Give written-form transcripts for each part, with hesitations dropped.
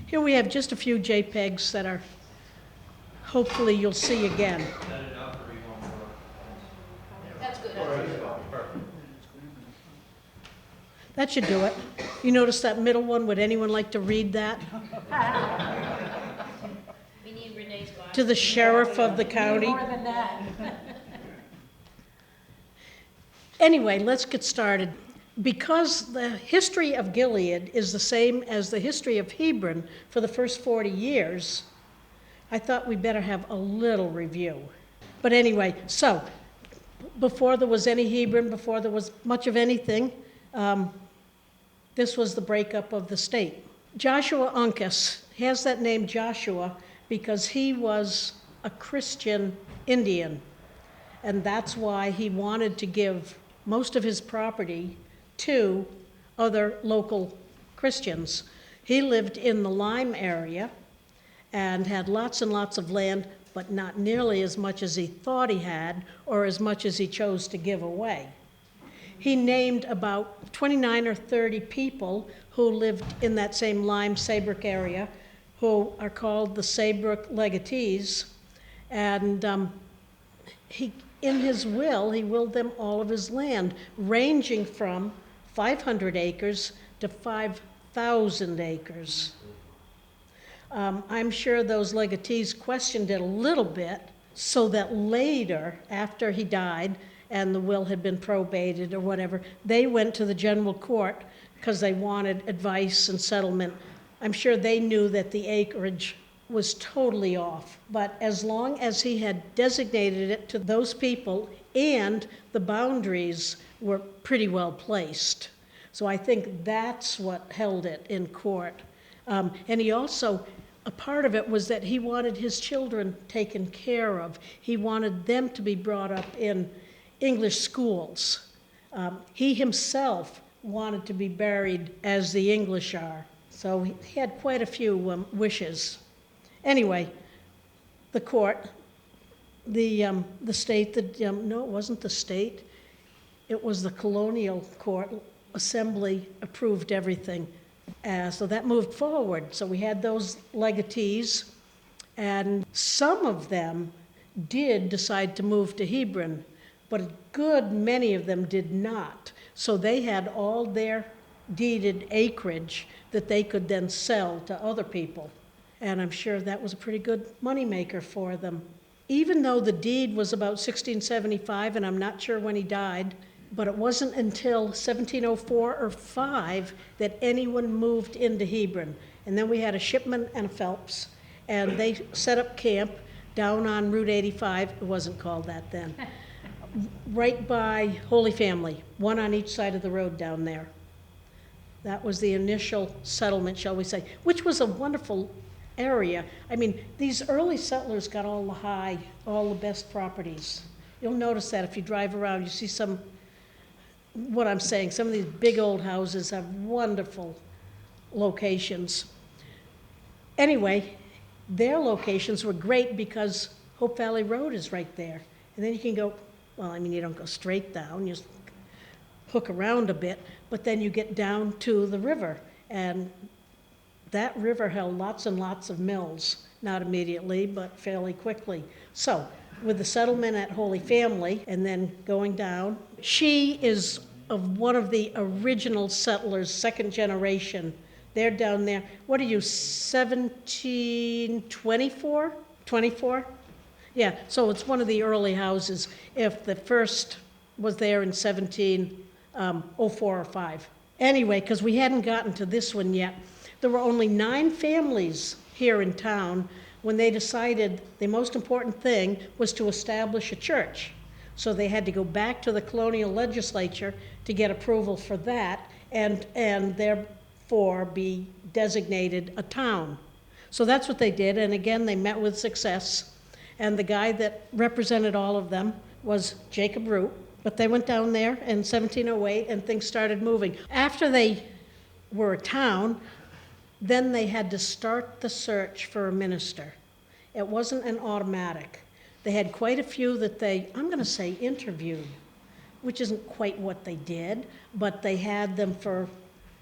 Here we have just a few JPEGs that are, hopefully you'll see again. That's good. That should do it. You notice that middle one? Would anyone like to read that? We need Renee's glasses. To the sheriff of the county. More than that. Anyway, let's get started. Because the history of Gilead is the same as the history of Hebron for the first 40 years, I thought we better have a little review. But anyway, so before there was any Hebron, before there was much of anything, this was the breakup of the state. Joshua Uncas has that name Joshua because he was a Christian Indian, and that's why he wanted to give most of his property to other local Christians. He lived in the Lime area and had lots and lots of land, but not nearly as much as he thought he had or as much as he chose to give away. He named about 29 or 30 people who lived in that same Lime Saybrook area, who are called the Saybrook legatees, and in his will, he willed them all of his land, ranging from 500 acres to 5,000 acres. I'm sure those legatees questioned it a little bit, so that later, after he died and the will had been probated or whatever, they went to the general court because they wanted advice and settlement. I'm sure they knew that the acreage was totally off, but as long as he had designated it to those people and the boundaries were pretty well placed. So I think that's what held it in court. And he also, a part of it was that he wanted his children taken care of. He wanted them to be brought up in English schools. He himself wanted to be buried as the English are. So he had quite a few wishes. Anyway, the court, the state, no, it wasn't the state. It was the colonial court assembly approved everything. So that moved forward. So we had those legatees, and some of them did decide to move to Hebron, but a good many of them did not. So they had all their deeded acreage that they could then sell to other people. And I'm sure that was a pretty good moneymaker for them. Even though the deed was about 1675, and I'm not sure when he died, but it wasn't until 1704 or 5 that anyone moved into Hebron. And then we had a Shipman and a Phelps, and they set up camp down on Route 85. It wasn't called that then. Right by Holy Family, one on each side of the road down there. That was the initial settlement, shall we say, which was a wonderful area. I mean, these early settlers got all the best properties. You'll notice that if you drive around, you see what I'm saying, some of these big old houses have wonderful locations. Anyway, their locations were great because Hope Valley Road is right there. And then you can go, well, I mean, you don't go straight down, you just hook around a bit, but then you get down to the river. And that river held lots and lots of mills, not immediately, but fairly quickly. So, with the settlement at Holy Family, and then going down, she is of one of the original settlers, second generation. They're down there. What are you, 1724? 24? Yeah, so it's one of the early houses, if the first was there in 1704 or 5. Anyway, because we hadn't gotten to this one yet, there were only 9 families here in town when they decided the most important thing was to establish a church. So they had to go back to the colonial legislature to get approval for that and therefore be designated a town. So that's what they did, and again, they met with success. And the guy that represented all of them was Jacob Root. But they went down there in 1708 and things started moving. After they were a town, then they had to start the search for a minister. It wasn't an automatic. They had quite a few that I'm going to say interviewed, which isn't quite what they did, but they had them for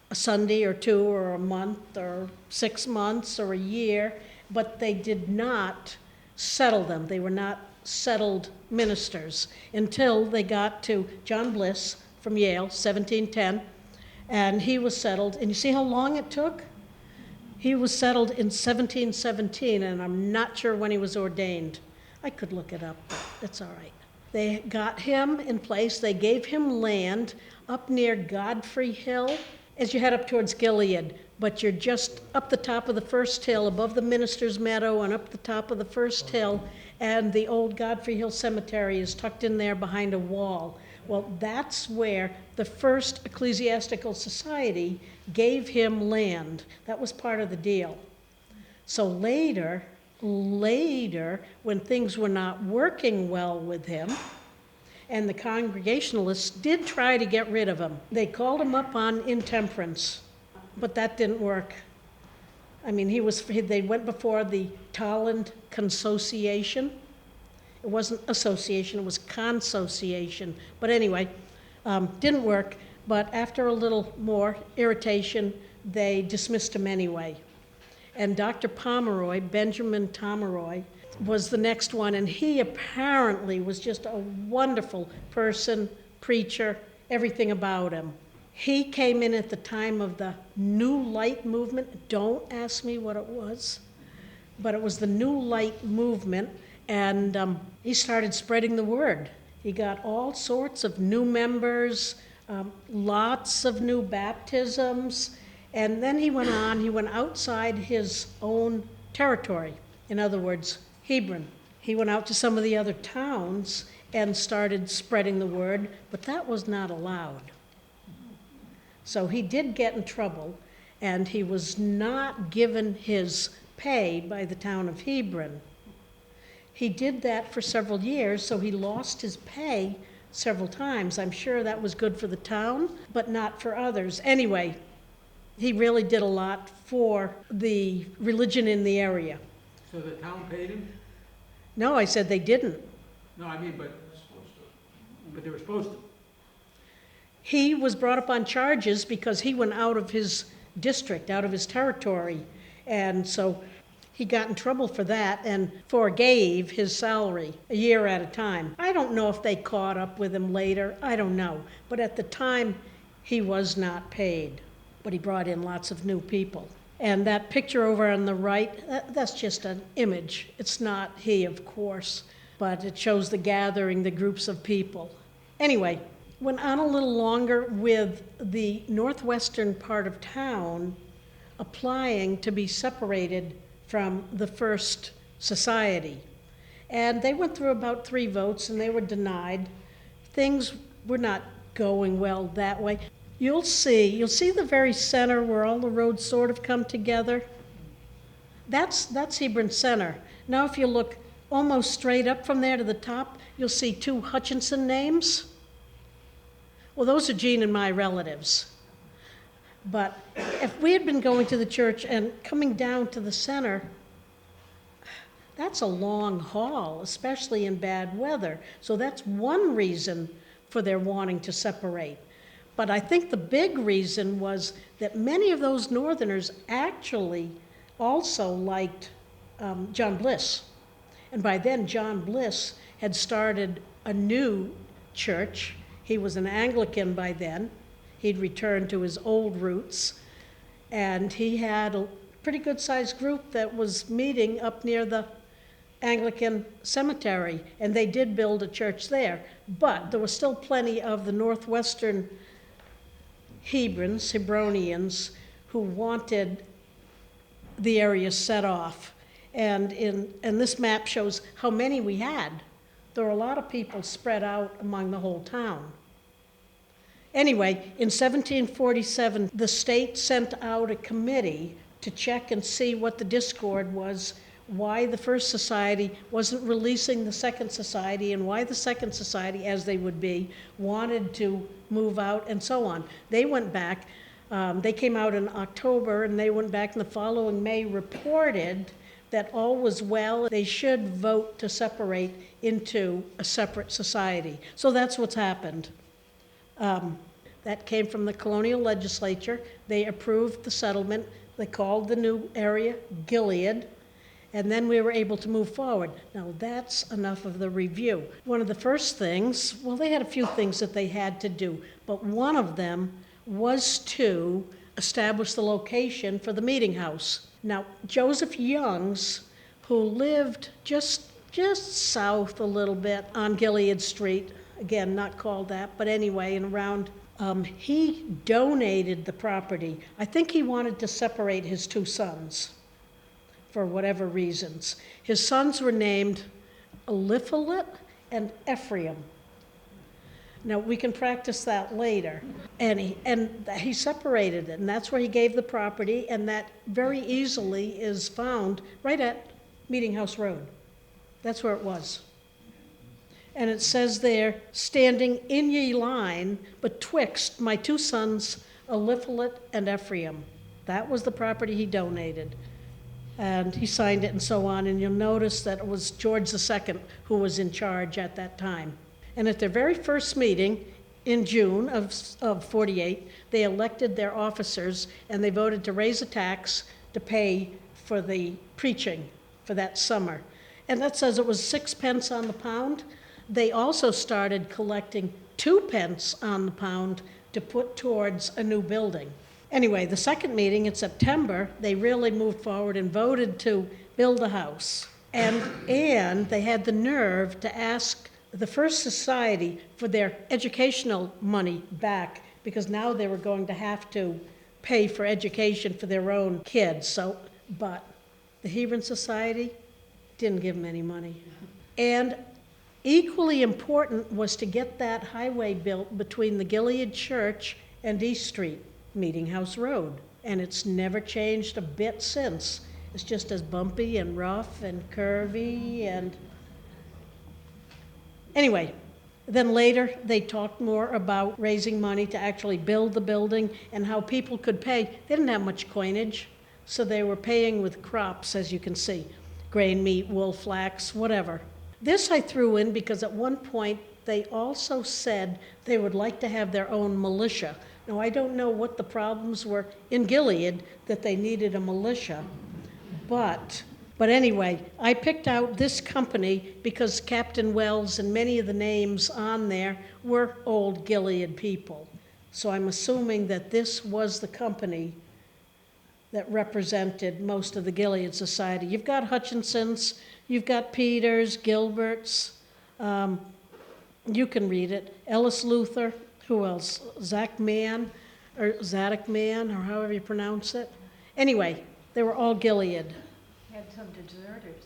a Sunday or two or a month or 6 months or a year, but they did not settle them. They were not settled ministers until they got to John Bliss from Yale, 1710, and he was settled. And you see how long it took? He was settled in 1717, and I'm not sure when he was ordained. I could look it up, but that's all right. They got him in place. They gave him land up near Godfrey Hill as you head up towards Gilead, but you're just up the top of the first hill, above the minister's meadow and up the top of the first hill, and the old Godfrey Hill Cemetery is tucked in there behind a wall. Well, that's where the first ecclesiastical society gave him land. That was part of the deal. So later, when things were not working well with him, and the Congregationalists did try to get rid of him. They called him up on intemperance, but that didn't work. I mean, they went before the Tolland Consociation. It wasn't association, it was consociation. But anyway, didn't work. But after a little more irritation, they dismissed him anyway. And Dr. Pomeroy, Benjamin Pomeroy, was the next one, and he apparently was just a wonderful person, preacher, everything about him. He came in at the time of the New Light movement. Don't ask me what it was, but it was the New Light movement, and he started spreading the word. He got all sorts of new members, lots of new baptisms, and then he went outside his own territory. In other words, Hebron. He went out to some of the other towns and started spreading the word, but that was not allowed. So he did get in trouble, and he was not given his pay by the town of Hebron. He did that for several years, so he lost his pay several times. I'm sure that was good for the town, but not for others. Anyway, he really did a lot for the religion in the area. So the town paid him? No, I said they didn't. No, I mean, but they were supposed to. He was brought up on charges because he went out of his district, out of his territory. And so he got in trouble for that and forgave his salary a year at a time. I don't know if they caught up with him later. I don't know. But at the time, he was not paid. But he brought in lots of new people. And that picture over on the right, that's just an image. It's not he, of course, but it shows the gathering, the groups of people. Anyway, went on a little longer with the northwestern part of town applying to be separated from the first society. And they went through about 3 votes and they were denied. Things were not going well that way. You'll see the very center where all the roads sort of come together. That's Hebron Center. Now if you look almost straight up from there to the top, you'll see 2 Hutchinson names. Well, those are Jean and my relatives. But if we had been going to the church and coming down to the center, that's a long haul, especially in bad weather. So that's one reason for their wanting to separate. But I think the big reason was that many of those Northerners actually also liked John Bliss. And by then, John Bliss had started a new church. He was an Anglican by then. He'd returned to his old roots. And he had a pretty good-sized group that was meeting up near the Anglican cemetery. And they did build a church there. But there was still plenty of the northwestern Hebronians, who wanted the area set off. And this map shows how many we had. There were a lot of people spread out among the whole town. Anyway, in 1747, the state sent out a committee to check and see what the discord was, why the first society wasn't releasing the second society, and why the second society, as they would be, wanted to move out, and so on. They went back. They came out in October, and they went back in the following May, reported that all was well. They should vote to separate into a separate society. So that's what's happened. That came from the colonial legislature. They approved the settlement. They called the new area Gilead. And then we were able to move forward. Now, that's enough of the review. One of the first things, well, they had a few things that they had to do, but one of them was to establish the location for the meeting house. Now, Joseph Youngs, who lived just south a little bit on Gilead Street, again, not called that, but anyway, and around, he donated the property. I think he wanted to separate his two sons for whatever reasons. His sons were named Eliphalet and Ephraim. Now, we can practice that later. And he separated it, and that's where he gave the property, and that very easily is found right at Meeting House Road. That's where it was. And it says there, standing in ye line betwixt my two sons, Eliphalet and Ephraim. That was the property he donated. And he signed it and so on, and you'll notice that it was George II who was in charge at that time. And at their very first meeting in June of 48, they elected their officers, and they voted to raise a tax to pay for the preaching for that summer. And that says it was 6 pence on the pound. They also started collecting 2 pence on the pound to put towards a new building. Anyway, the second meeting in September, they really moved forward and voted to build a house. And they had the nerve to ask the First Society for their educational money back, because now they were going to have to pay for education for their own kids. But the Hebron Society didn't give them any money. And equally important was to get that highway built between the Gilead Church and East Street, Meeting House Road. And it's never changed a bit since. It's just as bumpy and rough and curvy and... Anyway, then later they talked more about raising money to actually build the building and how people could pay. They didn't have much coinage, so they were paying with crops, as you can see. Grain, meat, wool, flax, whatever. This I threw in because at one point they also said they would like to have their own militia. Now, I don't know what the problems were in Gilead that they needed a militia, but anyway, I picked out this company because Captain Wells and many of the names on there were old Gilead people. So I'm assuming that this was the company that represented most of the Gilead Society. You've got Hutchinson's, you've got Peters, Gilbert's, you can read it, Ellis Luther, who else? Zadok Man, or however you pronounce it. Anyway, they were all Gilead. Had some deserters.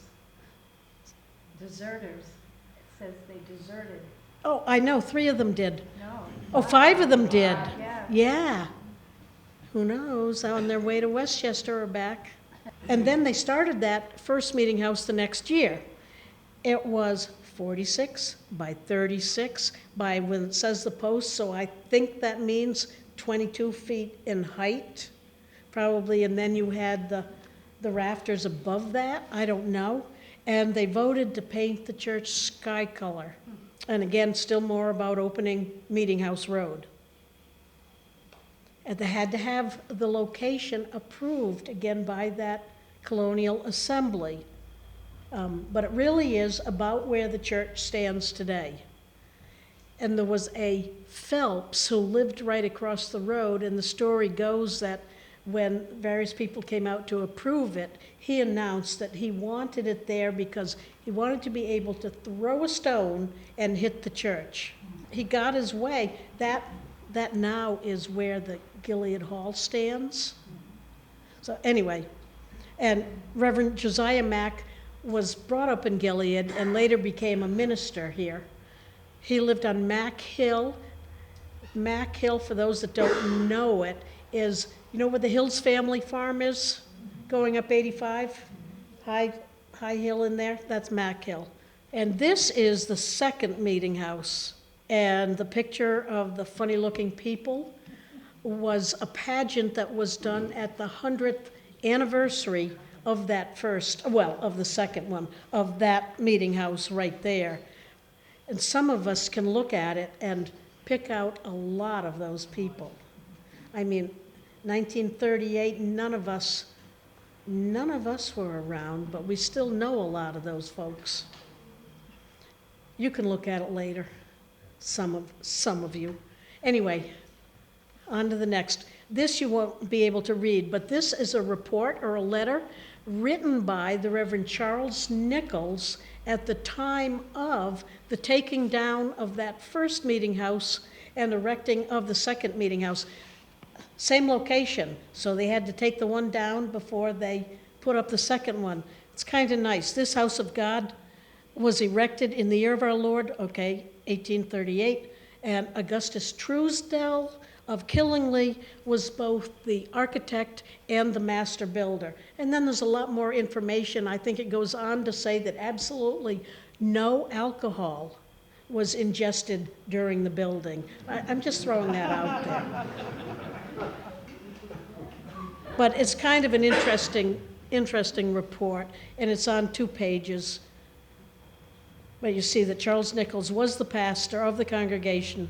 It says they deserted. Oh, I know, 3 of them did. No. Oh, 5 of them did. Yeah. Yeah. Who knows, on their way to Westchester or back. And then they started that first meeting house the next year. It was 46 by 36 by, when it says the post, so I think that means 22 feet in height, probably, and then you had the rafters above that, I don't know. And they voted to paint the church sky color. And again, still more about opening Meeting House Road. And they had to have the location approved again by that colonial assembly. But it really is about where the church stands today. And there was a Phelps who lived right across the road, and the story goes that when various people came out to approve it, he announced that he wanted it there because he wanted to be able to throw a stone and hit the church. He got his way. That now is where the Gilead Hall stands. So anyway, and Reverend Josiah Mack was brought up in Gilead and later became a minister here. He lived on Mack Hill. Mack Hill, for those that don't know it, is, you know where the Hills family farm is? Going up 85? High hill in there? That's Mack Hill. And this is the second meeting house. And the picture of the funny-looking people was a pageant that was done at the 100th anniversary of that first, well, of the second one, of that meeting house right there. And some of us can look at it and pick out a lot of those people. I mean, 1938, none of us were around, but we still know a lot of those folks. You can look at it later, some of you. Anyway, on to the next. This you won't be able to read, but this is a report or a letter written by the Reverend Charles Nichols at the time of the taking down of that first meeting house and erecting of the second meeting house. Same location, so they had to take the one down before they put up the second one. It's kind of nice. This house of God was erected in the year of our Lord, 1838, and Augustus Truesdell of Killingly was both the architect and the master builder. And then there's a lot more information. I think it goes on to say that absolutely no alcohol was ingested during the building. I'm just throwing that out there. But it's kind of an interesting report, and it's on 2 pages. But you see that Charles Nichols was the pastor of the congregation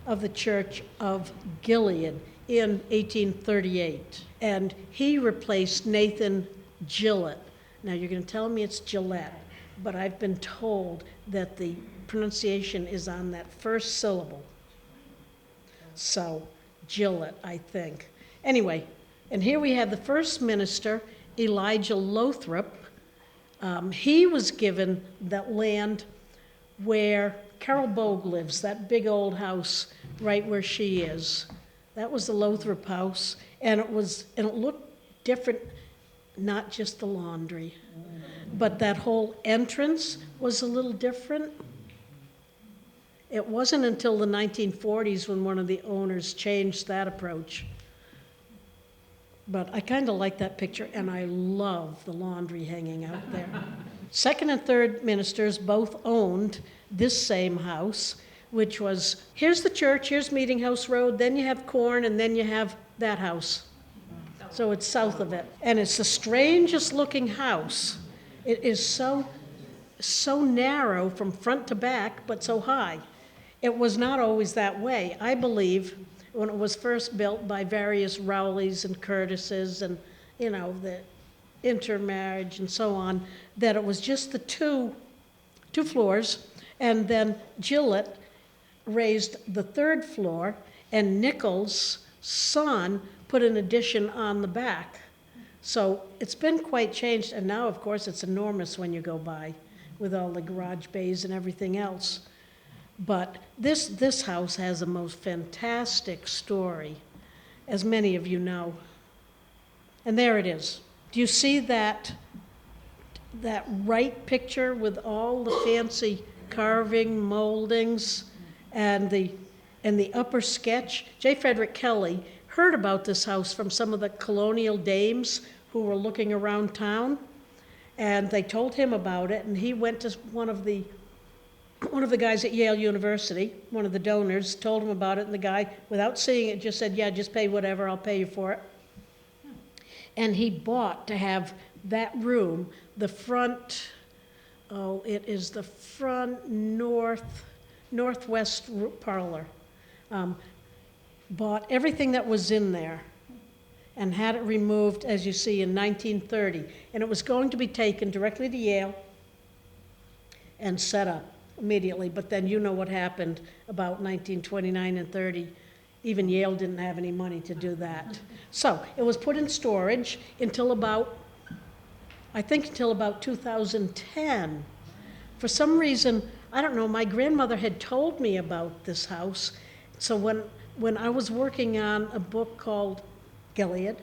of the Church of Gilead in 1838. And he replaced Nathan Gillett. Now you're going to tell me it's Gillette, but I've been told that the pronunciation is on that first syllable. So, Gillett, I think. Anyway, and here we have the first minister, Elijah Lothrop. He was given that land where Carol Bogue lives, that big old house right where she is. That was the Lothrop house, and it looked different, not just the laundry, but that whole entrance was a little different. It wasn't until the 1940s when one of the owners changed that approach. But I kind of like that picture, and I love the laundry hanging out there. Second and third ministers both owned this same house, which was, here's the church, here's Meeting House Road, then you have Corn, and then you have that house. So it's south of it. And it's the strangest looking house. It is so narrow from front to back, but so high. It was not always that way. I believe when it was first built by various Rowleys and Curtises and, the intermarriage and so on, that it was just the two floors, and then Gillett raised the third floor, and Nichols' son put an addition on the back. So it's been quite changed, and now, of course, it's enormous when you go by with all the garage bays and everything else. But this house has a most fantastic story, as many of you know. And there it is. Do you see that right picture with all the fancy carving, moldings, and the upper sketch? J. Frederick Kelly heard about this house from some of the colonial dames who were looking around town, and they told him about it, and he went to one of the guys at Yale University, one of the donors, told him about it, and the guy, without seeing it, just said, yeah, just pay whatever, I'll pay you for it. And he bought to have that room, the front, it is the front northwest parlor. Bought everything that was in there and had it removed, as you see, in 1930. And it was going to be taken directly to Yale and set up immediately. But then you know what happened about 1929 and 30. Even Yale didn't have any money to do that. So it was put in storage until about 2010. For some reason, I don't know, my grandmother had told me about this house. So when I was working on a book called Gilead,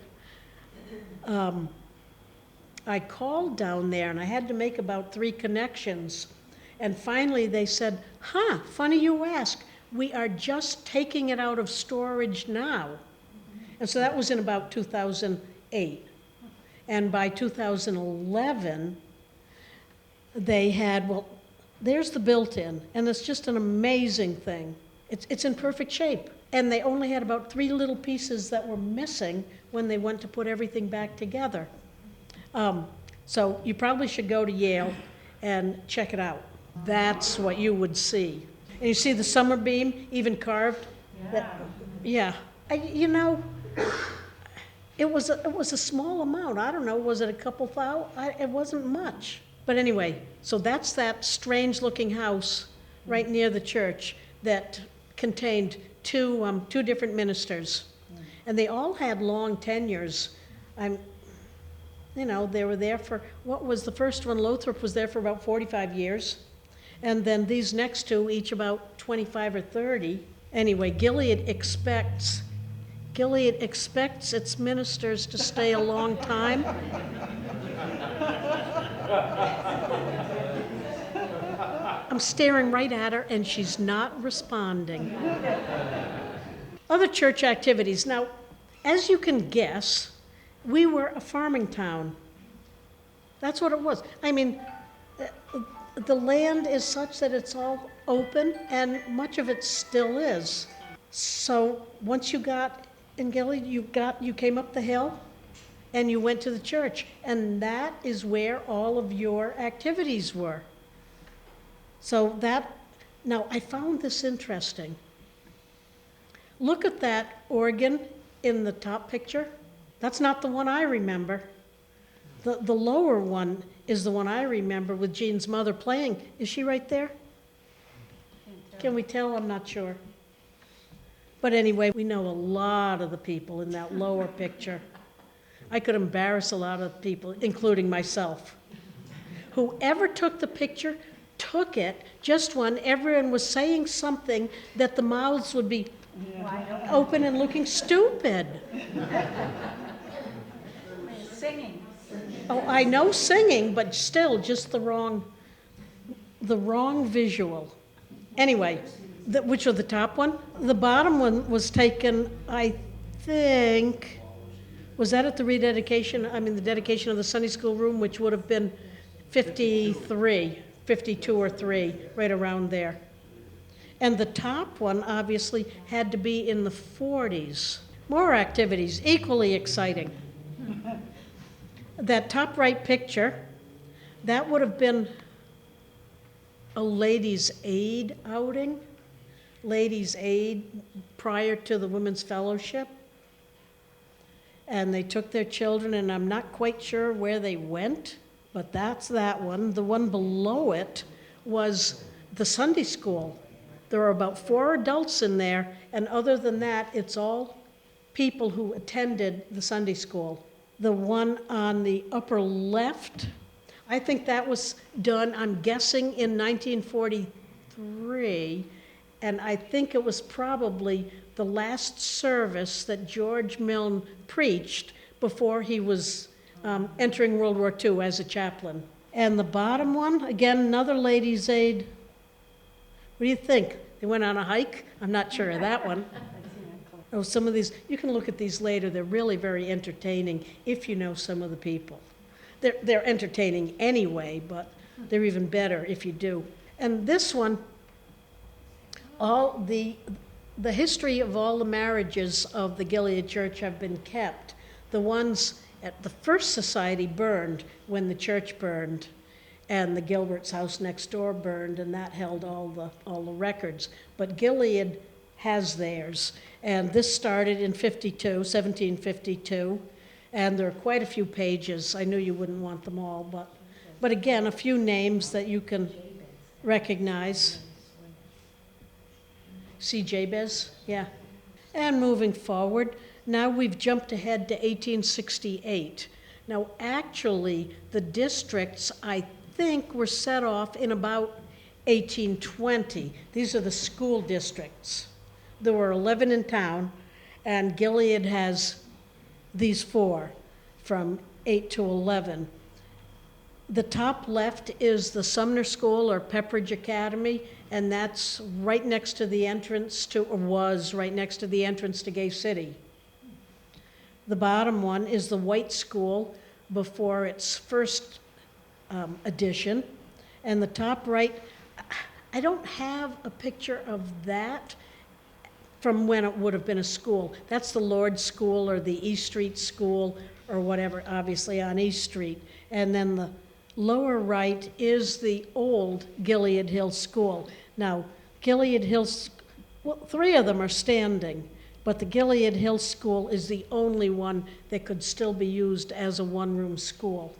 I called down there and I had to make about 3 connections. And finally they said, funny you ask. We are just taking it out of storage now. And so that was in about 2008. And by 2011, they had, there's the built-in, and it's just an amazing thing. It's in perfect shape. And they only had about 3 little pieces that were missing when they went to put everything back together. So you probably should go to Yale and check it out. That's what you would see. And you see the summer beam, even carved? That- Yeah. You know, it was a small amount. I don't know, was it a couple thousand? It wasn't much. But anyway, so that's that strange-looking house right near the church that contained two different ministers. And they all had long tenures. They were there for, what was the first one? Lothrop was there for about 45 years. And then these next two, each about 25 or 30. Anyway, Gilead expects its ministers to stay a long time. I'm staring right at her and she's not responding. Other church activities. Now, as you can guess, we were a farming town. That's what it was. I mean, the land is such that it's all open, and much of it still is. So once you got in Gilead, you came up the hill, and you went to the church, and that is where all of your activities were. Now I found this interesting. Look at that organ in the top picture. That's not the one I remember. The lower one is the one I remember with Jean's mother playing. Is she right there? Can we tell? I'm not sure. But anyway, we know a lot of the people in that lower picture. I could embarrass a lot of people, including myself. Whoever took the picture took it just when everyone was saying something that the mouths would be open and looking stupid. Singing. Oh, I know singing, but still just the wrong visual. Anyway, which was the top one? The bottom one was taken, I think, was that at the rededication? I mean, the dedication of the Sunday school room, which would have been 53, 52 or 3, right around there. And the top one obviously had to be in the 40s. More activities, equally exciting. That top right picture, that would have been a ladies' aid outing, ladies' aid prior to the Women's Fellowship. And they took their children, and I'm not quite sure where they went, but that's that one. The one below it was the Sunday school. There are about 4 adults in there, and other than that, it's all people who attended the Sunday school. The one on the upper left, I think that was done, I'm guessing, in 1943, and I think it was probably the last service that George Milne preached before he was entering World War II as a chaplain. And the bottom one, again, another ladies' aid. What do you think? They went on a hike? I'm not sure of that one. Oh, some of these, you can look at these later. They're really very entertaining if you know some of the people. They're entertaining anyway, but they're even better if you do. And this one, all the history of all the marriages of the Gilead Church have been kept. The ones at the first society burned when the church burned, and the Gilbert's house next door burned, and that held all the records. But Gilead has theirs, and this started in 1752, and there are quite a few pages. I knew you wouldn't want them all, but again, a few names that you can recognize. See Jabez? Yeah. And moving forward, now we've jumped ahead to 1868. Now, actually, the districts, I think, were set off in about 1820. These are the school districts. There were 11 in town, and Gilead has these 4, from 8 to 11. The top left is the Sumner School or Pepperidge Academy, and that's right next to the entrance to, or was right next to the entrance to Gay City. The bottom one is the White School before its first edition. And the top right, I don't have a picture of that from when it would have been a school. That's the Lord's School or the East Street School or whatever, obviously on East Street. And then the lower right is the old Gilead Hill School. Now, Gilead Hills, well, 3 of them are standing, but the Gilead Hills School is the only one that could still be used as a one-room school.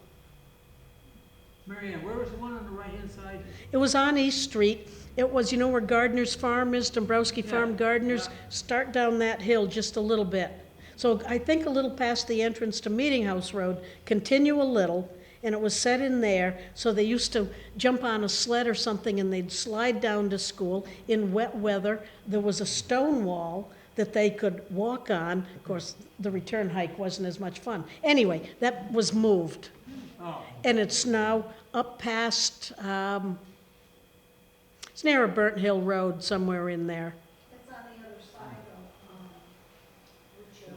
Mary Ann, where was the one on the right-hand side? It was on East Street. It was, you know where Gardner's Farm is, Dombrowski Farm Yeah, Gardner's? yeah. Start down that hill just a little bit. So I think a little past the entrance to Meeting House Road, continue a little, and it was set in there, so they used to jump on a sled or something and they'd slide down to school. In wet weather, there was a stone wall that they could walk on. Of course, the return hike wasn't as much fun. Anyway, that was moved. Oh, And it's now up past, it's near a Burnt Hill Road, somewhere in there. It's on the other side of, which is,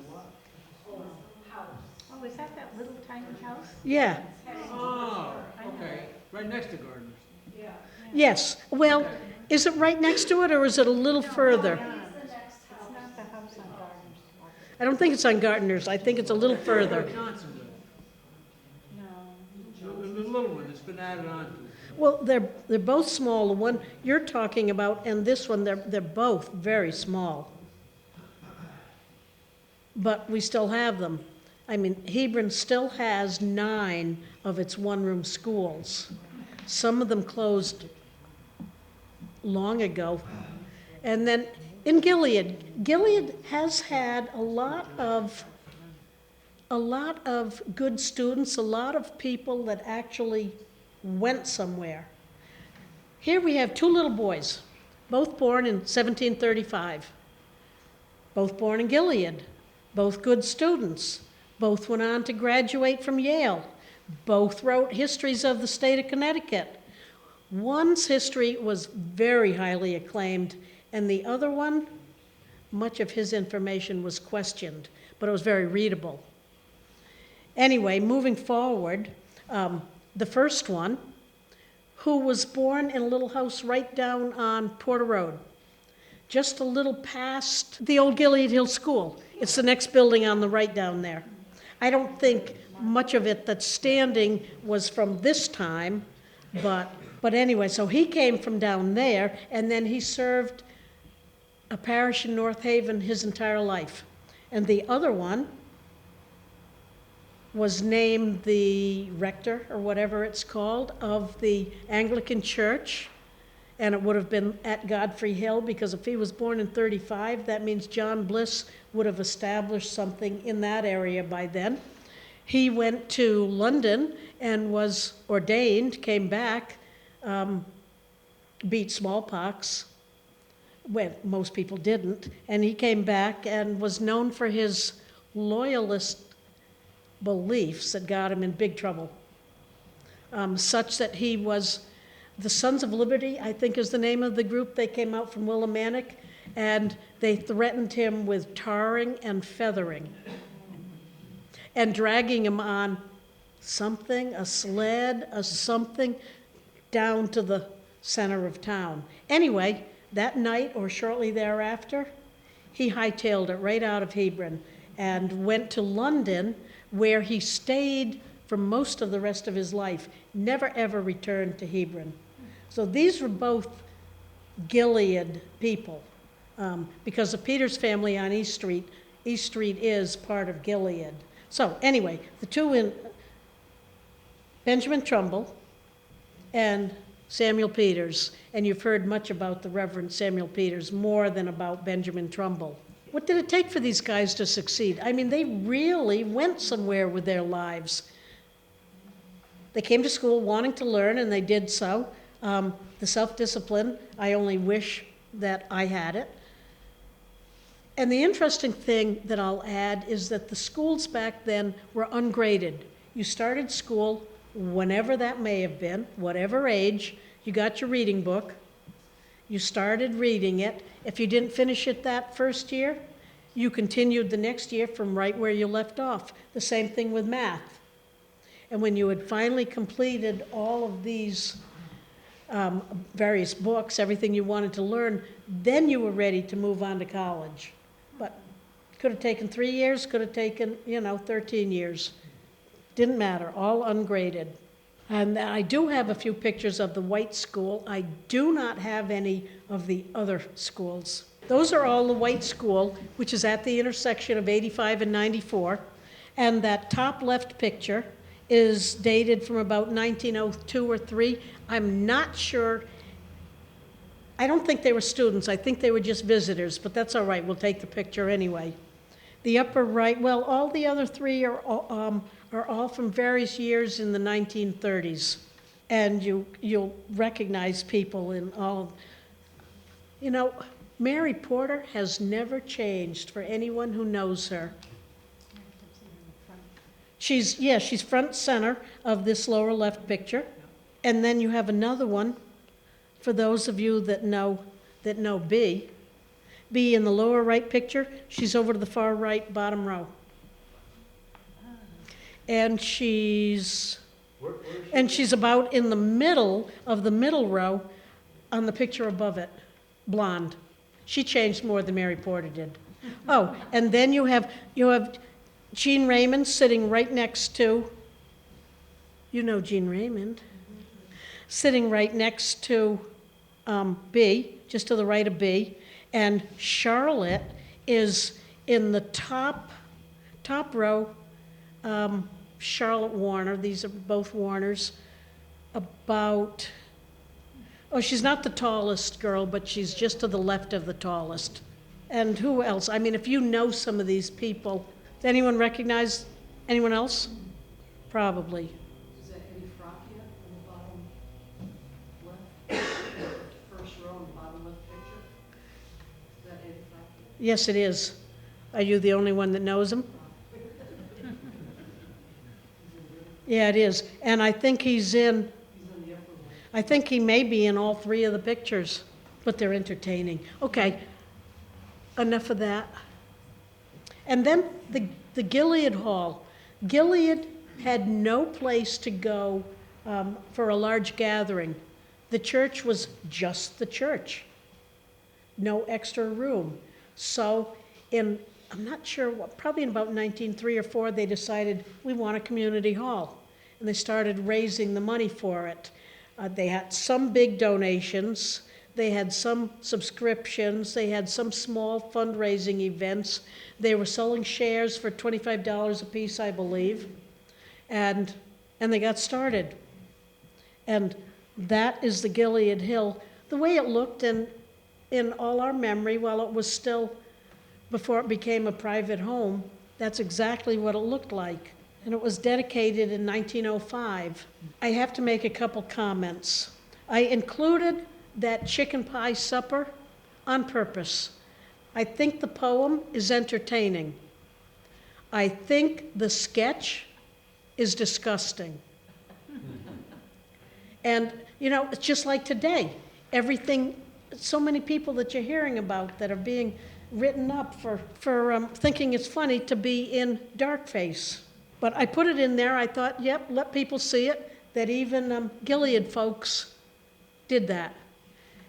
house. Oh, is that little tiny house? Yeah, oh, okay, right next to Gardner's. yes. Well, is it right next to it, or is it a little further? It's the next It's house. not the house on Gardner's. I don't think it's on Gardner's. I think it's a little further. Johnsonville, No. the little one that's been added on to. Well, they're both small. The one you're talking about and this one, they're both very small. But we still have them. I mean, Hebron still has 9 of its one-room schools. Some of them closed long ago. And then in Gilead, Gilead has had a lot of good students, a lot of people that actually went somewhere. Here we have 2 little boys, both born in 1735, both born in Gilead, both good students, both went on to graduate from Yale, both wrote histories of the state of Connecticut. One's history was very highly acclaimed, and the other one, much of his information was questioned, but it was very readable. Anyway, moving forward, the first one, who was born in a little house right down on Porter Road, just a little past the old Gilead Hill School. It's the next building on the right down there. I don't think much of it that's standing was from this time, but anyway, so he came from down there, and then he served a parish in North Haven his entire life. And the other one was named the rector, or whatever it's called, of the Anglican Church, and it would have been at Godfrey Hill, because if he was born in 35, that means John Bliss would have established something in that area by then. He went to London and was ordained, came back, beat smallpox. Well, most people didn't, and he came back and was known for his loyalist beliefs that got him in big trouble, such that he was the Sons of Liberty, I think is the name of the group. They came out from Willimantic, and they threatened him with tarring and feathering and dragging him on something, a sled, a something, down to the center of town. Anyway, that night or shortly thereafter, he hightailed it right out of Hebron and went to London, where he stayed for most of the rest of his life, never ever returned to Hebron. So these were both Gilead people, because the Peters family on East Street is part of Gilead. So anyway, the 2 in Benjamin Trumbull and Samuel Peters, and you've heard much about the Reverend Samuel Peters, more than about Benjamin Trumbull. What did it take for these guys to succeed? I mean, they really went somewhere with their lives. They came to school wanting to learn, and they did so. The self-discipline, I only wish that I had it. And the interesting thing that I'll add is that the schools back then were ungraded. You started school whenever that may have been, whatever age, you got your reading book, you started reading it. If you didn't finish it that first year, you continued the next year from right where you left off. The same thing with math. And when you had finally completed all of these various books, everything you wanted to learn, then you were ready to move on to college. But could have taken 3 years, could have taken, 13 years. Didn't matter, all ungraded. And I do have a few pictures of the white school. I do not have any of the other schools. Those are all the white school, which is at the intersection of 85 and 94. And that top left picture is dated from about 1902 or 3. I'm not sure. I don't think they were students. I think they were just visitors, but that's all right. We'll take the picture anyway. The upper right, well, all the other three are all from various years in the 1930s. And you'll recognize people in all. You know, Mary Porter has never changed for anyone who knows her. She's front center of this lower left picture. And then you have another one for those of you that know B. B in the lower right picture, she's over to the far right bottom row. And she's about in the middle of the middle row on the picture above it, blonde. She changed more than Mary Porter did. Oh, and then you have Jean Raymond sitting right next to, you know Jean Raymond, sitting right next to B, just to the right of B. And Charlotte is in the top row, Charlotte Warner, these are both Warners, she's not the tallest girl, but she's just to the left of the tallest. And who else? I mean, if you know some of these people, does anyone recognize anyone else? Probably. Is that Eddie Fracchia in the bottom left? First row in the bottom left picture? Is that Eddie Fracchia? Yes, it is. Are you the only one that knows him? Yeah, it is. And I think he's in the upper one. I think he may be in all three of the pictures, but they're entertaining. Okay, enough of that. And then the Gilead Hall. Gilead had no place to go for a large gathering. The church was just the church. No extra room. So I'm not sure, probably in about 1903 or 4, they decided we want a community hall. And they started raising the money for it. They had some big donations. They had some subscriptions. They had some small fundraising events. They were selling shares for $25 a piece, I believe. And they got started. And that is the Gilead Hill. The way it looked in all our memory, while it was still, before it became a private home, that's exactly what it looked like. And it was dedicated in 1905. I have to make a couple comments. I included that chicken pie supper on purpose. I think the poem is entertaining. I think the sketch is disgusting. And, you know, it's just like today. Everything, so many people that you're hearing about that are being written up for thinking it's funny to be in darkface. But I put it in there. I thought, yep, let people see it, that even Gilead folks did that.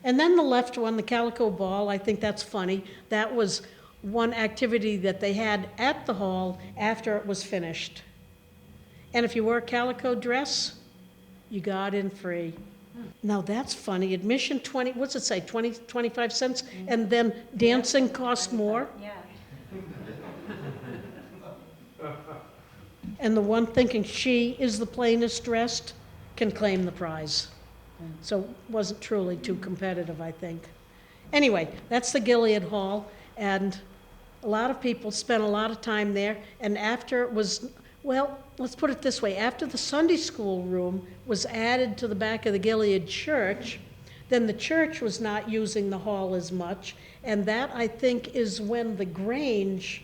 And then the left one, the Calico Ball, I think that's funny. That was one activity that they had at the hall after it was finished. And if you wore a calico dress, you got in free. Now that's funny. Admission 20, what's it say, 25 cents? And then dancing cost more? Yeah. And the one thinking she is the plainest dressed can claim the prize. So it wasn't truly too competitive, I think. Anyway, that's the Gilead Hall, and a lot of people spent a lot of time there, and after it was, well, let's put it this way, after the Sunday school room was added to the back of the Gilead church, then the church was not using the hall as much, and that, I think, is when the Grange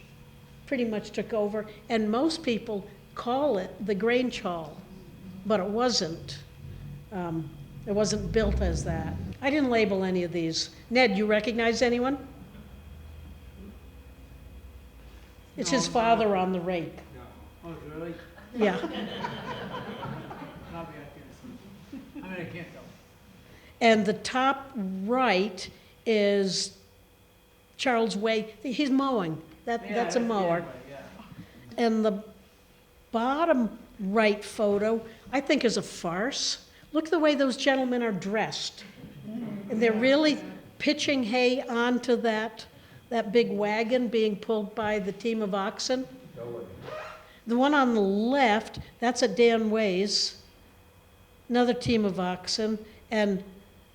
pretty much took over, and most people call it the Grange Hall, but it wasn't. It wasn't built as that. I didn't label any of these. Ned, you recognize anyone? It's his father on the rake. Oh, really? Yeah. Probably I can't see. I mean, I can't tell. And the top right is Charles Way. He's mowing. That's a mower. Yeah. And the bottom right photo, I think is a farce. Look at the way those gentlemen are dressed. And they're really pitching hay onto that big wagon being pulled by the team of oxen. The one on the left, that's a Dan Way's, another team of oxen. And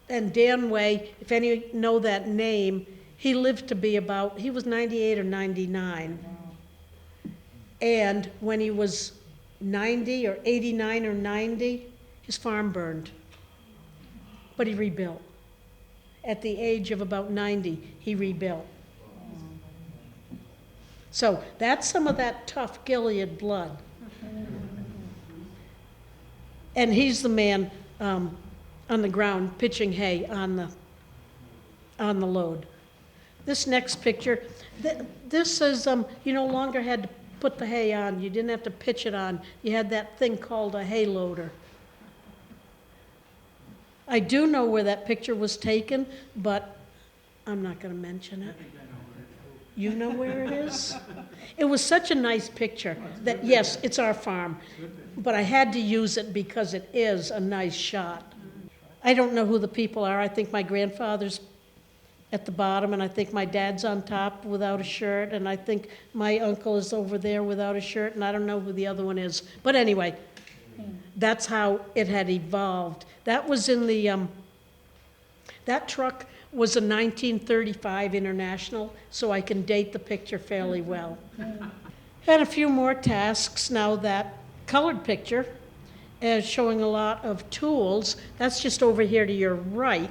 Dan Way, if any know that name, he lived to be about, he was 98 or 99. And when he was 90 or 89 or 90, his farm burned. But he rebuilt. At the age of about 90, he rebuilt. So that's some of that tough Gilead blood. And he's the man on the ground pitching hay on the load. This next picture, this is, you no longer had to put the hay on. You didn't have to pitch it on. You had that thing called a hay loader. I do know where that picture was taken, but I'm not going to mention it. You know where it is? It was such a nice picture that, yes, it's our farm, but I had to use it because it is a nice shot. I don't know who the people are. I think my grandfather's at the bottom, and I think my dad's on top without a shirt, and I think my uncle is over there without a shirt, and I don't know who the other one is. But anyway, that's how it had evolved. That was in the, that truck was a 1935 International, so I can date the picture fairly well. Had a few more tasks. Now that colored picture is showing a lot of tools. That's just over here to your right.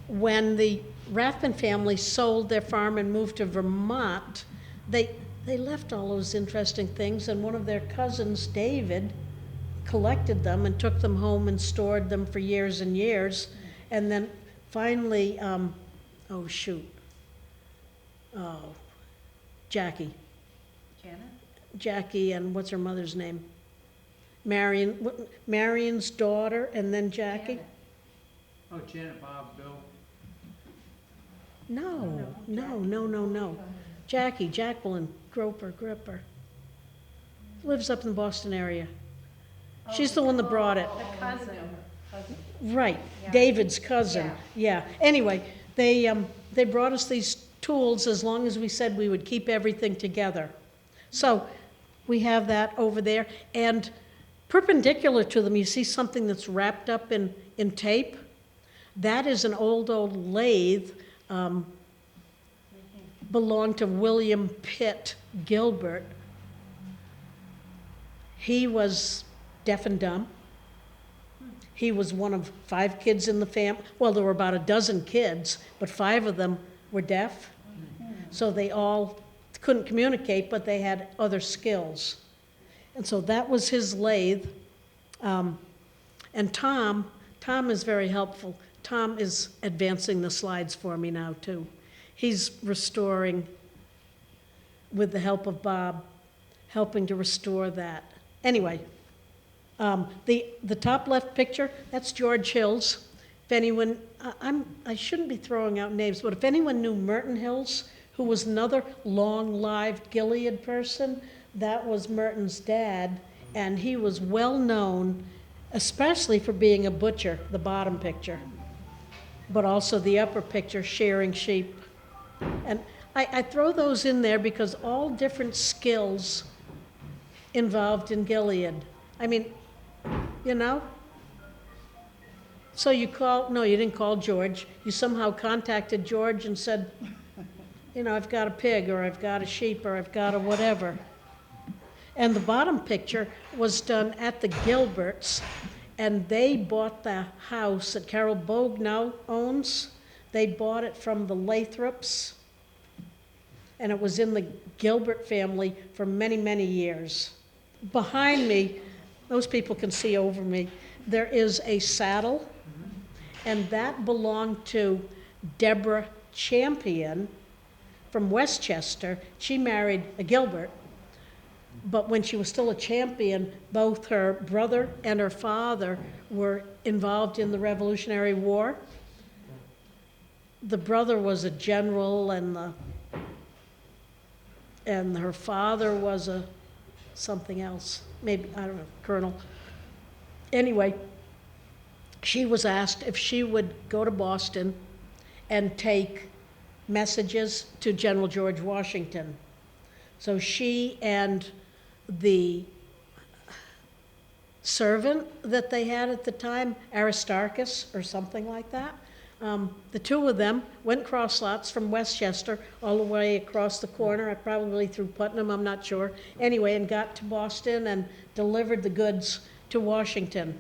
When the Rathman family sold their farm and moved to Vermont, they left all those interesting things, and one of their cousins, David, collected them and took them home and stored them for years and years. And then finally, Jackie. Janet? Jackie, and what's her mother's name? Marion's daughter, and then Jackie? Janet. Oh, Janet, Bob, Bill. No. Jackie, Jacqueline, Gripper. Lives up in the Boston area. She's the one that brought it. The cousin. Right, Yeah. David's cousin. Yeah. Anyway, they brought us these tools as long as we said we would keep everything together. So we have that over there. And perpendicular to them, you see something that's wrapped up in tape. That is an old lathe. Belonged to William Pitt Gilbert. He was deaf and dumb. He was one of 5 kids in the family. Well, there were about a dozen kids, but 5 of them were deaf. So they all couldn't communicate, but they had other skills. And so that was his lathe. And Tom is very helpful. Tom is advancing the slides for me now, too. He's restoring, with the help of Bob, helping to restore that. Anyway, the top left picture, that's George Hills. If anyone, I shouldn't be throwing out names, but if anyone knew Merton Hills, who was another long-lived Gilead person, that was Merton's dad, and he was well known, especially for being a butcher, the bottom picture, but also the upper picture, shearing sheep. And I throw those in there because all different skills involved in Gilead. I mean, you know? So you didn't call George. You somehow contacted George and said, I've got a pig, or I've got a sheep, or I've got a whatever. And the bottom picture was done at the Gilberts, and they bought the house that Carol Bogue now owns. They bought it from the Lathrops, and it was in the Gilbert family for many, many years. Behind me, those people can see over me, there is a saddle, and that belonged to Deborah Champion from Westchester. She married a Gilbert, but when she was still a Champion, both her brother and her father were involved in the Revolutionary War. The brother was a general, and her father was a something else, maybe, I don't know, colonel. Anyway, she was asked if she would go to Boston and take messages to General George Washington. So she and the servant that they had at the time, Aristarchus or something like that, the two of them went cross lots from Westchester all the way across the corner, probably through Putnam, I'm not sure. Anyway, and got to Boston and delivered the goods to Washington.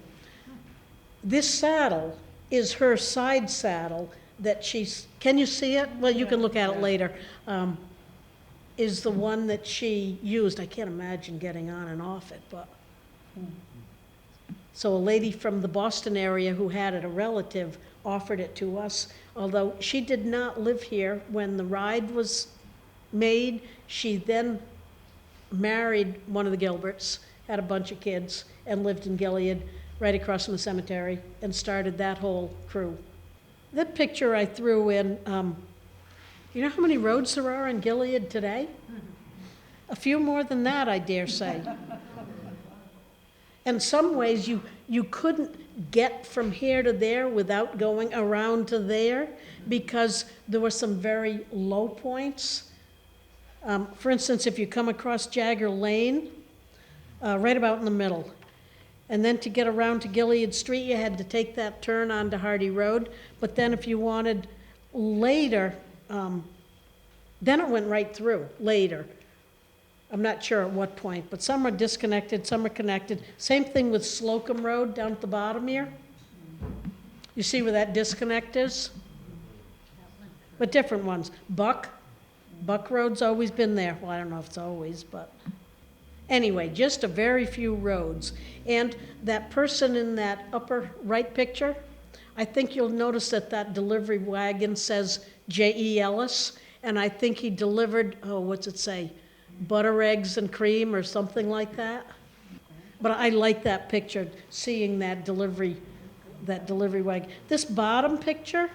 This saddle is her side saddle that she's, can you see it? Well, you can look at it later. Is the one that she used. I can't imagine getting on and off it, but. So a lady from the Boston area who had it, a relative, offered it to us. Although she did not live here when the ride was made, she then married one of the Gilberts, had a bunch of kids, and lived in Gilead, right across from the cemetery, and started that whole crew. That picture I threw in, you know how many roads there are in Gilead today? A few more than that, I dare say. In some ways, you couldn't get from here to there without going around to there, because there were some very low points. For instance, if you come across Jagger Lane, right about in the middle, and then to get around to Gilead Street, you had to take that turn onto Hardy Road. But then if you wanted later, then it went right through later. I'm not sure at what point, but some are disconnected, some are connected. Same thing with Slocum Road down at the bottom here. You see where that disconnect is? But different ones. Buck Road's always been there. Well, I don't know if it's always, but anyway, just a very few roads. And that person in that upper right picture, I think you'll notice that that delivery wagon says J.E. Ellis, and I think he delivered, what's it say? Butter, eggs, and cream, or something like that. But I like that picture, seeing that delivery wagon. This bottom picture,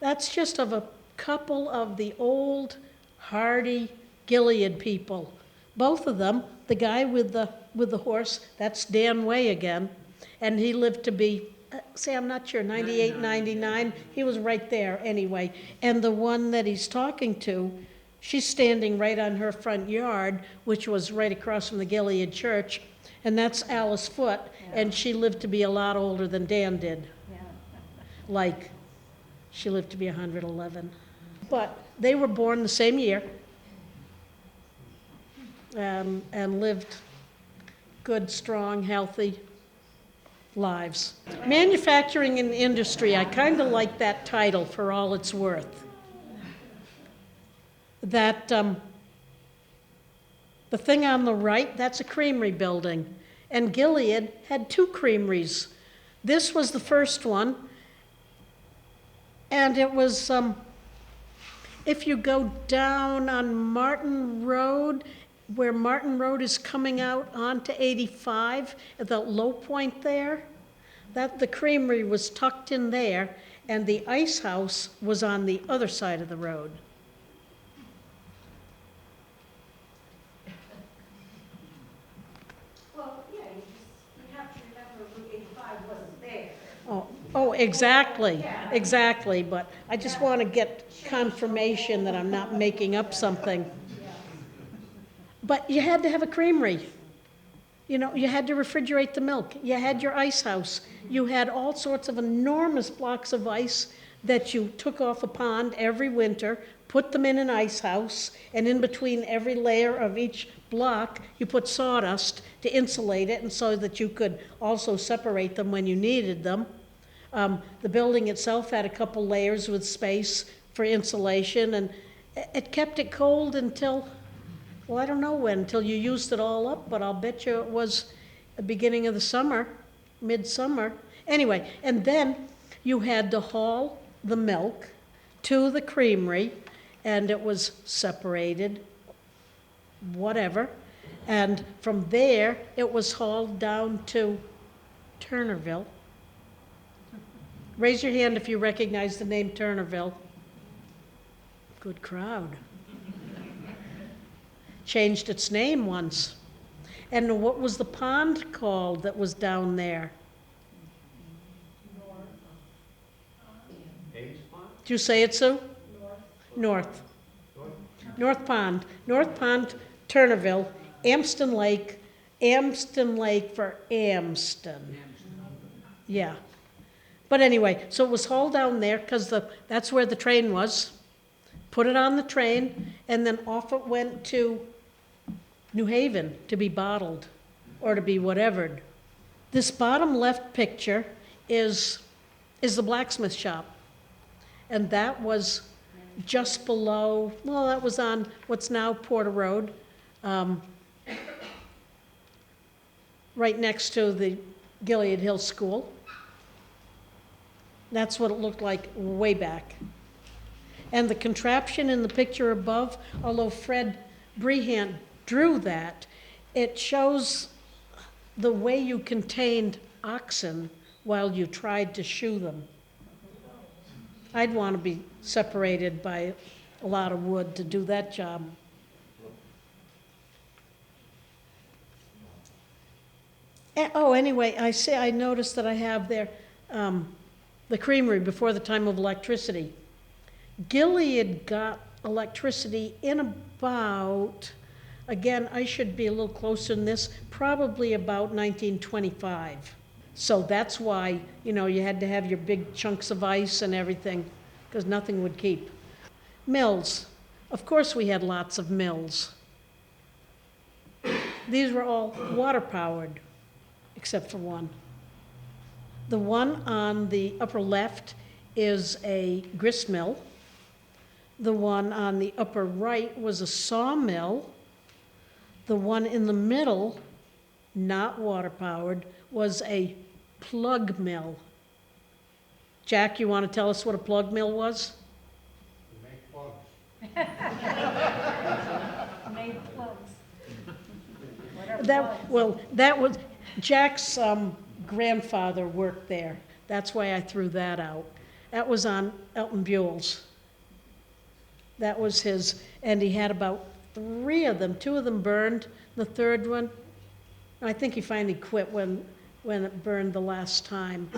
that's just of a couple of the old, hardy Gilead people. Both of them, the guy with the horse, that's Dan Way again, and he lived to be, I'm not sure, 98, 99. He was right there anyway. And the one that he's talking to, she's standing right on her front yard, which was right across from the Gilead Church, and that's Alice Foote, and she lived to be a lot older than Dan did. Like, she lived to be 111. But they were born the same year, and lived good, strong, healthy lives. Manufacturing and industry, I kind of like that title for all it's worth. That the thing on the right, that's a creamery building. And Gilead had 2 creameries. This was the first one. And it was, if you go down on Martin Road, where Martin Road is coming out onto 85, at the low point there, that the creamery was tucked in there, and the ice house was on the other side of the road. Oh, exactly, but I just want to get confirmation that I'm not making up something. But you had to have a creamery. You know, you had to refrigerate the milk. You had your ice house. You had all sorts of enormous blocks of ice that you took off a pond every winter, put them in an ice house, and in between every layer of each block, you put sawdust to insulate it, and so that you could also separate them when you needed them. The building itself had a couple layers with space for insulation, and it kept it cold until, well, I don't know when, until you used it all up, but I'll bet you it was the beginning of the summer, midsummer. Anyway, and then you had to haul the milk to the creamery, and it was separated, whatever. And from there, it was hauled down to Turnerville. Raise your hand if you recognize the name Turnerville. Good crowd. Changed its name once. And what was the pond called that was down there? Did you say it, Sue? North. North Pond. North Pond, Turnerville, Amston Lake for Amston. Yeah. But anyway, so it was hauled down there because that's where the train was. Put it on the train, and then off it went to New Haven to be bottled or to be whatevered. This bottom left picture is the blacksmith shop. And that was just below, well, that was on what's now Porter Road, right next to the Gilead Hill School. That's what it looked like way back. And the contraption in the picture above, although Fred Brehant drew that, it shows the way you contained oxen while you tried to shoe them. I'd want to be separated by a lot of wood to do that job. Anyway, I noticed that I have there the creamery before the time of electricity. Gilead got electricity in about, again, I should be a little closer than this, probably about 1925. So that's why, you had to have your big chunks of ice and everything, because nothing would keep. Mills. Of course we had lots of mills. These were all water-powered, except for one. The one on the upper left is a grist mill. The one on the upper right was a sawmill. The one in the middle, not water-powered, was a plug mill. Jack, you want to tell us what a plug mill was? Make plugs. Made plugs. What are plugs? That was, Jack's grandfather worked there. That's why I threw that out. That was on Elton Buell's. That was his, and he had about 3 of them. 2 of them burned. The third one, I think he finally quit when it burned the last time.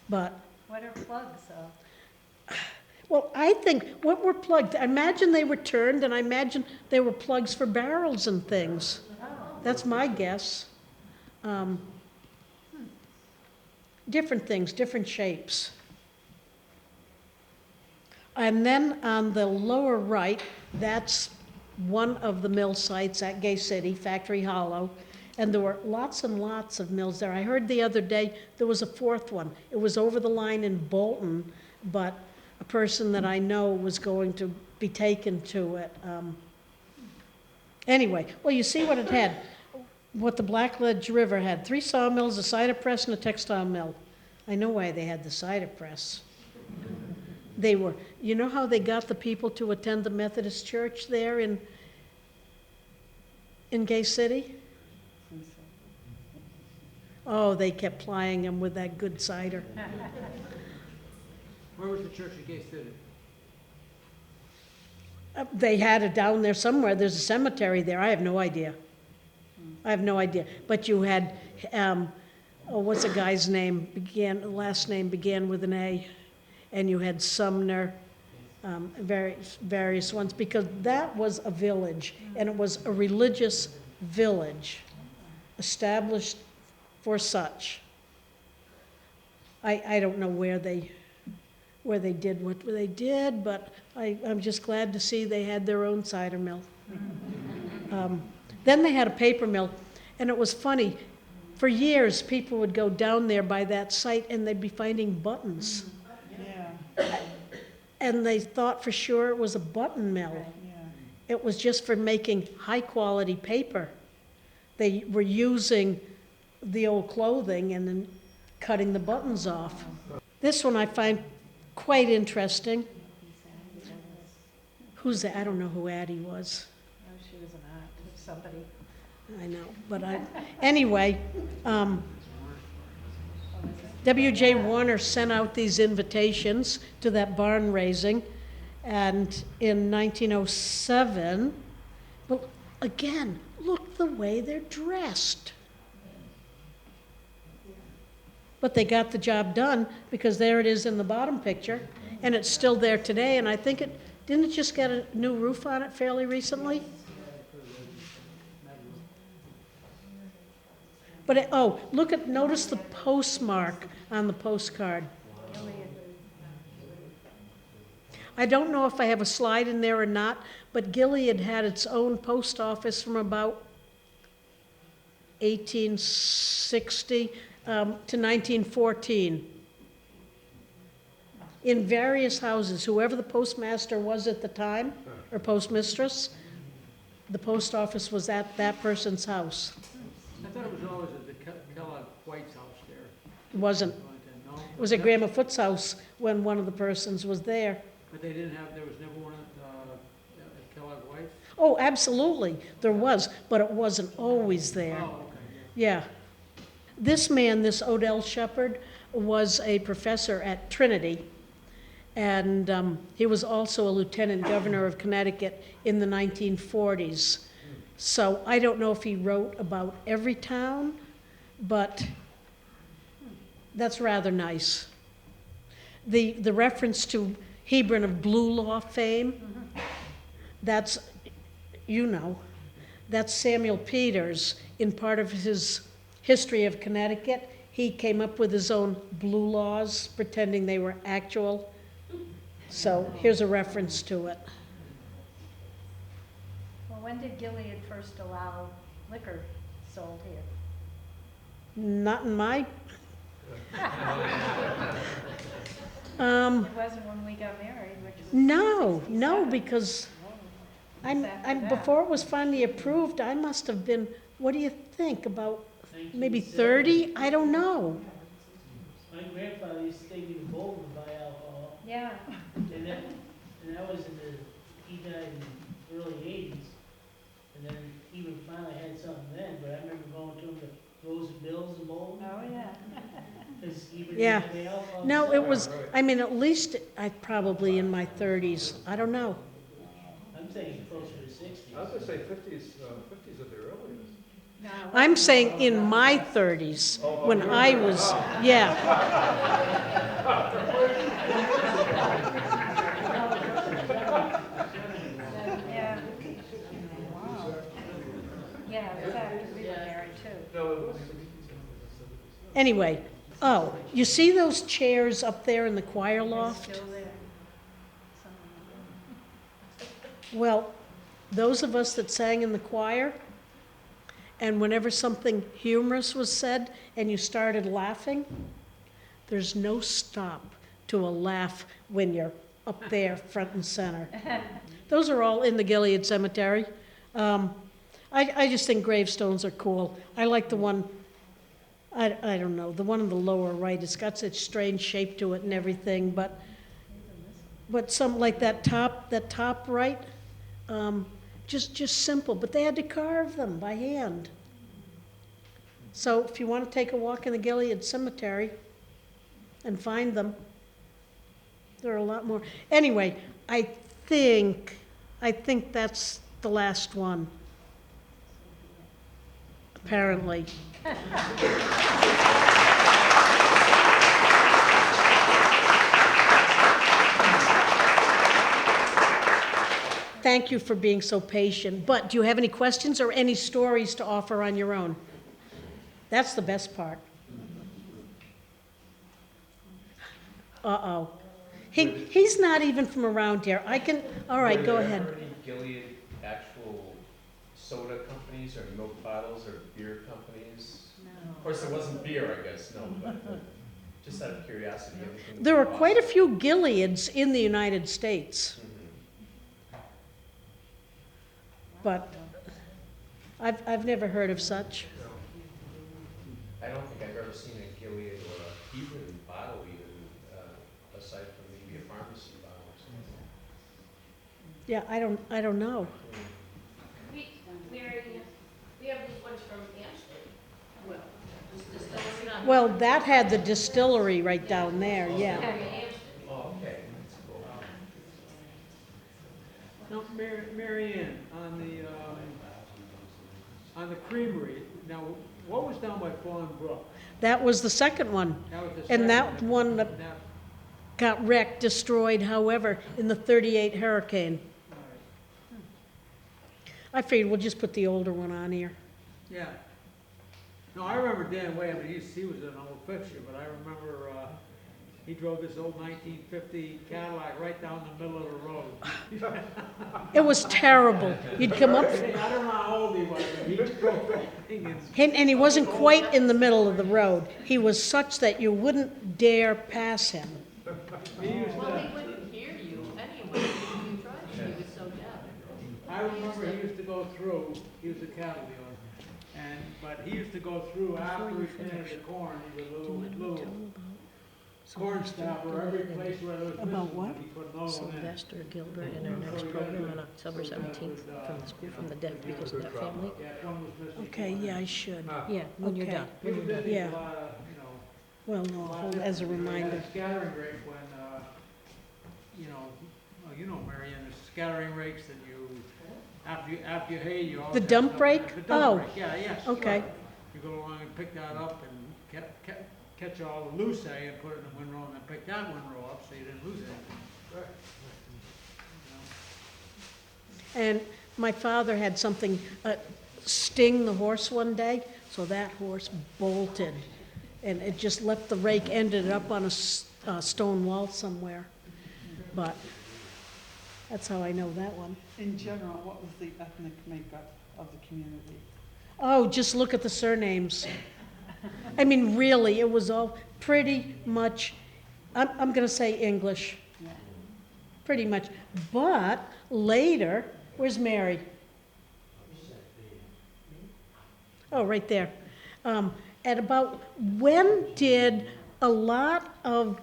But, What are plugs, though? well, I think, what were plugged? I imagine they were turned, and I imagine they were plugs for barrels and things. That's my guess. Different things, different shapes. And then on the lower right, that's one of the mill sites at Gay City, Factory Hollow. And there were lots and lots of mills there. I heard the other day there was a 4th one. It was over the line in Bolton, but a person that I know was going to be taken to it. Anyway, well, you see what it had, what the Blackledge River had. 3 sawmills, a cider press, and a textile mill. I know why they had the cider press. They were, you know how they got the people to attend the Methodist church there in Gay City? Oh, they kept plying them with that good cider. Where was the church in Gay City? They had it down there somewhere. There's a cemetery there. I have no idea. But you had, what's a guy's name? Last name began with an A. And you had Sumner, various ones, because that was a village, and it was a religious village established for such. I don't know where they did what they did, but I'm just glad to see they had their own cider mill. Then they had a paper mill, and it was funny. For years, people would go down there by that site, and they'd be finding buttons. And they thought for sure it was a button mill. It was just for making high-quality paper. They were using the old clothing and then cutting the buttons off. This one I find quite interesting. Who's that? I don't know who Addie was. Oh, she was an aunt of somebody. I know, but anyway, W.J. Warner sent out these invitations to that barn raising, and in 1907, well, again, look the way they're dressed. But they got the job done, because there it is in the bottom picture, and it's still there today, and I think didn't it just get a new roof on it fairly recently? But, notice the postmark on the postcard. I don't know if I have a slide in there or not, but Gilead had its own post office from about 1860 to 1914. In various houses, whoever the postmaster was at the time, or postmistress, the post office was at that person's house. I thought it was always at the Kellogg White's house there. It wasn't. No? It was at Grandma Foot's house when one of the persons was there. But there was never one at Kellogg White's? Oh, absolutely, there was, but it wasn't always there. Oh, okay. Yeah. This man, this Odell Shepherd, was a professor at Trinity, and he was also a lieutenant governor of Connecticut in the 1940s. So I don't know if he wrote about every town, but that's rather nice. The reference to Hebron of Blue Law fame, that's Samuel Peters. In part of his history of Connecticut, he came up with his own blue laws, pretending they were actual. So here's a reference to it. Well, when did Gilead first allow liquor sold here? Not in my. It wasn't when we got married, which was No, 67. because It's after that. before it was finally approved, I must have been, what do you think, about maybe 30? I don't know. My grandfather used to take me to Bolton to buy alcohol, Yeah, and that was he died in the early 80s, and then he would finally had something then, but I remember going to him to Rose and Bill's in Bolton, oh, yeah. because he would Yeah. have the alcohol. No, and it was, at least I probably in my 30s. I don't know. I'm thinking closer to 60s. I was gonna say 50s at the earliest. No, it I'm wasn't. saying in my 30s, when I was, yeah. Yeah. Wow. Yeah, it was after we were married too. No, it was. Anyway, you see those chairs up there in the choir loft? Still there. Some Well, those of us that sang in the choir, and whenever something humorous was said and you started laughing, there's no stop to a laugh when you're up there front and center. Those are all in the Gilead Cemetery. I just think gravestones are cool. I like the one, I don't know, the one in the lower right. It's got such strange shape to it and everything, but some, like that top right, just simple, but they had to carve them by hand. So if you want to take a walk in the Gilead Cemetery and find them, there are a lot more. Anyway, I think that's the last one, apparently. Thank you for being so patient. But do you have any questions or any stories to offer on your own? That's the best part. Uh-oh. He's not even from around here. All right, go ahead. Were there ever any Gilead actual soda companies or milk bottles or beer companies? No. Of course, there wasn't beer, I guess, no, but just out of curiosity. anything There are from quite a Boston? few Gileads in the United States, Mhm. but I've never heard of such. I don't think I've ever seen a Gilead or a Hebron bottle even, aside from maybe a pharmacy bottle or something. Yeah, I don't know. We have these ones from Amsterdam. This distillery on. Well, that had the distillery right down there, yeah. Amsterdam. Oh, okay, that's cool. Now, Mary Ann, on the on the creamery, now, what was down by Fawn Brook? That was the second one. That was the And second that one that That- got wrecked, destroyed, however, in the 38 hurricane. all right. I figured we'll just put the older one on here. Yeah. No, I remember Dan Way, I mean, he was an old fixture, but I remember, he drove this old 1950 Cadillac right down the middle of the road. It was terrible. You'd come up, I don't know how old he was, but he drove that thing and and he wasn't quite in the middle of the road. He was such that you wouldn't dare pass him. he used Well, to, he wouldn't hear you anyway if you tried, he was so deaf. I remember he used to go through, he was a cattle dealer, but he used to go through after he planted the corn, he would little corn stopper, every place where there was missing. About what? He put another one in. Sylvester Gilbert in our next program on October 17th from the School from the Deaf because of that family. Yeah, if one was missing. Okay, yeah, I should. Yeah, when you're Okay. done. He was in Yeah. a lot of, you know. Well, no, as a reminder. Had a scattering rake when, you know, well, you know, Marion, the scattering rakes that you, after you hay, you always The have dump something- rake? The dump Oh. rake, yeah, yes. Okay. right. You go along and pick that up and catch all the loose hay and put it in the windrow and then pick that windrow up so you didn't lose anything. You know? And my father had something sting the horse one day, so that horse bolted. And it just left the rake, ended up on a stone wall somewhere. But that's how I know that one. In general, what was the ethnic makeup of the community? Oh, just look at the surnames. I mean, really, it was all pretty much, I'm going to say English, Yeah. pretty much. But later, where's Mary? Oh, right there. At about, when did a lot of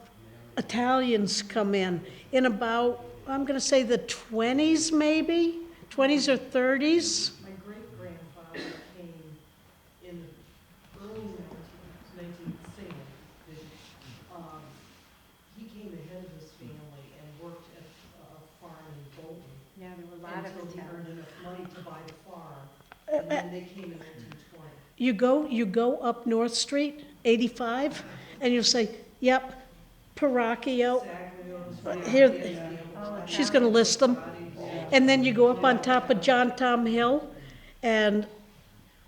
Italians come in? In about, I'm going to say the 20s maybe? 20s or 30s? My great-grandfather came in the early 19th century. He came ahead of his family and worked at a farm in Bolton. Yeah, there were a lot of Until he Italians. earned enough money to buy the farm, and then they came in 1920. You go up North Street, 85, and you'll say, yep, Paracchio. Here, she's going to list them. And then you go up on top of John Tom Hill, and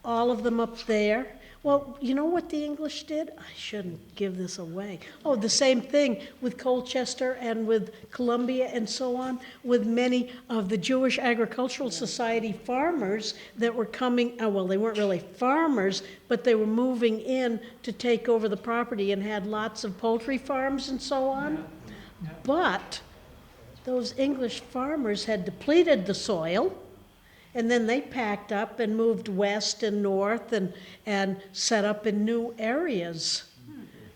all of them up there. Well, you know what the English did? I shouldn't give this away. Oh, the same thing with Colchester and with Columbia and so on, with many of the Jewish Agricultural Society farmers that were coming, well, they weren't really farmers, but they were moving in to take over the property and had lots of poultry farms and so on. But those English farmers had depleted the soil, and then they packed up and moved west and north and set up in new areas.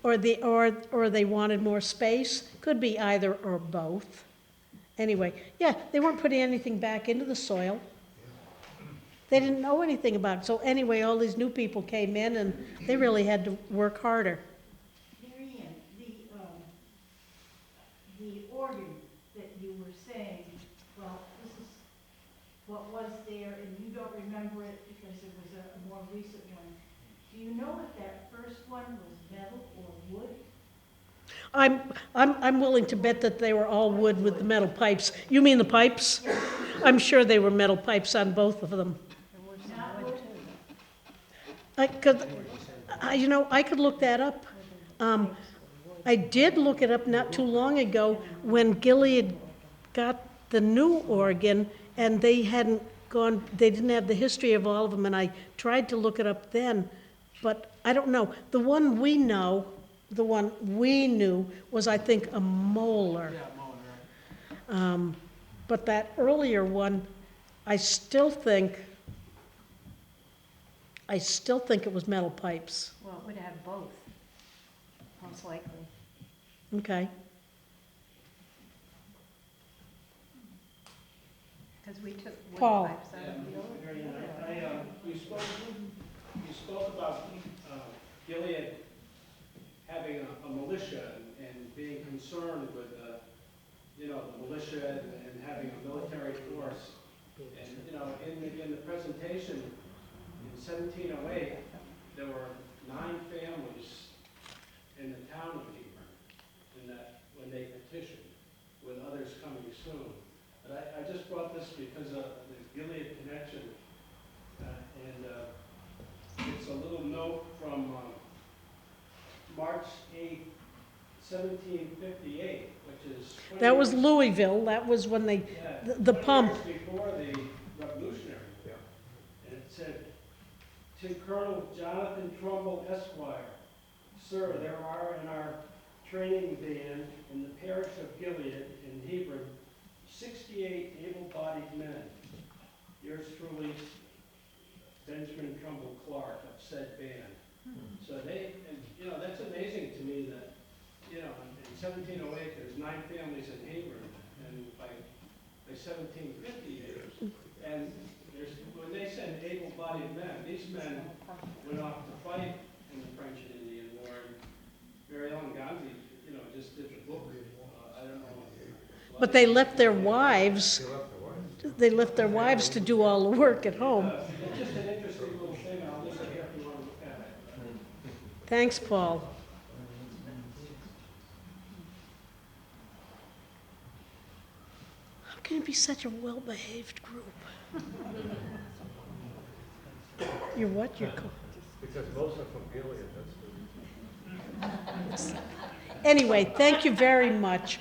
Or they wanted more space. Could be either or both. Anyway, yeah, they weren't putting anything back into the soil. They didn't know anything about it. So anyway, all these new people came in and they really had to work harder. Mary Ann, the organ that you were saying, well, this is what was there, and you don't remember it because it was a more recent one. Do you know if that first one was metal or wood? I'm willing to bet that they were all wood with the metal pipes. You mean the pipes? I'm sure they were metal pipes on both of them. Not wood? I could look that up. I did look it up not too long ago when Gilead got the new organ and they didn't have the history of all of them, and I tried to look it up then, but I don't know. The one we knew was, I think, a molar. Yeah, mowing, right. But that earlier one, I still think it was metal pipes. Well, it would have both, most likely. Okay. Because we took wood Paul. pipes out of the old. Mary Ann, you spoke about Gilead having a militia and being concerned with the militia and having a military force. And, in the presentation, in 1708, there were 9 families in the town of Hebron, in that, when they petitioned, with others coming soon. But I just brought this because of the Gilead connection, and it's a little note from March 8, 1758, which is 20 That was years- Louisville, that was when they, yeah, the 20 pump. years before the Revolutionary War. And it said, to Colonel Jonathan Trumbull Esquire, Sir, there are in our training band in the parish of Gilead in Hebron 68 able-bodied men. Yours truly, Benjamin Trumbull Clark of said band. So they, and you know, that's amazing to me that, you know, in 1708, there's 9 families in Hebron, and by 1758, and there's, when they send able-bodied men, these men went off to fight in the French and Indian War, and Mary Ellen Gandhi, you know, just did the book, I don't know. But they left their wives, They left the wives. they left their wives to do all the work at home. It's just an interesting little thing, I'll leave it here if you want to look at it. Thanks, Paul. How can it be such a well-behaved group? You're what? You're Because most are from Gilead, that's the. Anyway, thank you very much.